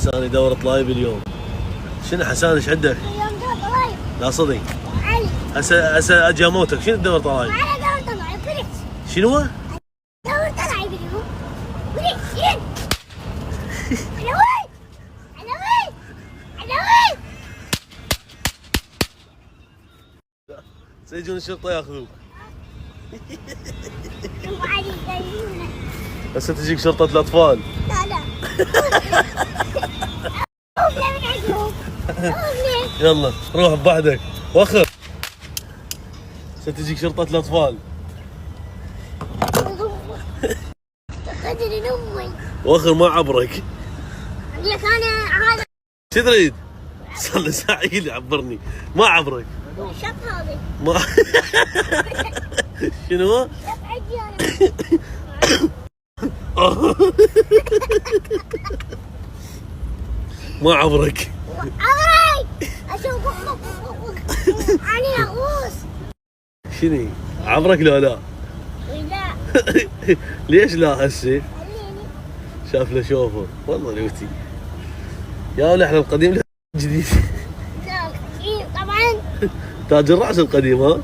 حسان يدور طلايب اليوم. شنو حسان ايش عندك؟ اليوم دور طلايب. لا صدق. علي. هسه اجي اموتك، شنو تدور طلايب؟ انا دور طلايب بريش. شنو هو؟ دور طلايب اليوم. بريش ين. على وين؟ على وين؟ على وين؟ سيجون الشرطة ياخذوك. علي يدلونه. هسه تجيك شرطة الأطفال. لا لا. روح من عندهم. روح يلا روح ببعدك وخر. هسه تجيك شرطة الأطفال. تقدر امي. وخر ما عبرك. اقول لك انا هذا شو تريد؟ صار له ساعة يعبرني ما عبرك. شط هذا. ما شنو هو؟ شط عندي انا. ما عبرك. عمري اشوف انا اغوص. شنو؟ عبرك لو لا؟ لا ليش لا هسه؟ خليني. شاف له شوفه والله لوتي. يا ولد احنا القديم له جديد. طبعا تاج الراس القديم ها؟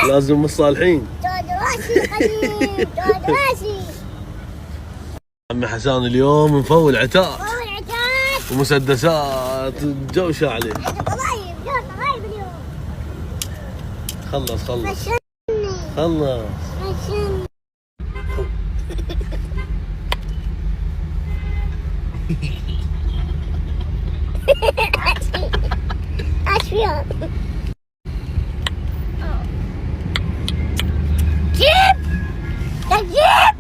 لازم مصالحين. تاج راسي قديم. تاج راسي. عمي حسان اليوم مفول عتاد والله عتاد. ومسدسات جوشة عليه. طلايب دور طلايب اليوم. خلص فشلني. خلص. فشلني. اشفيها. جيب. جيب.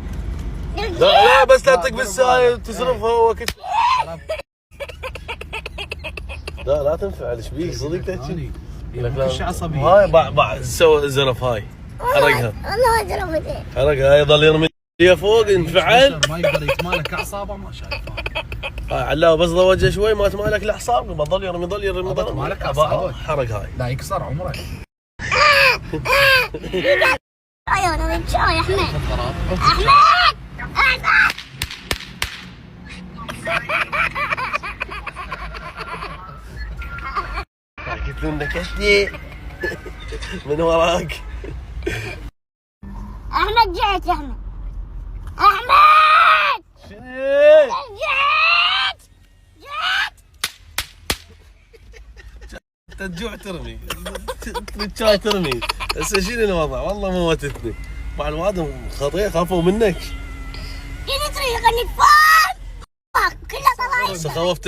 لا بس لا تطق بالسايل تصرفها وقت. لا تنفعل ايش بيك صدق تحكي؟ مش عصبي. هاي باع سوى زرف هاي حرقها. والله ضربتين. حرقها هاي يظل يرمي لي فوق انفعل. ما يقدر يتمالك اعصابه ما شايف. هاي علاوه بس ضوجه شوي ما تمالك الاعصاب بظل يرمي مالك أعصابك. حرق هاي. لا يكسر عمره. ايوه من شوي احمد. احمد. احمد. قلت له انك اثني من وراك. احمد جيت يا احمد. احمد شنو؟ جيت. انت تجوع ترمي تريد شاي ترمي. هسه شنو الوضع؟ والله موتتني مع الوادم خطيه خافوا منك. جيت طريقه نتفاهم. كلها طلايب. خوفت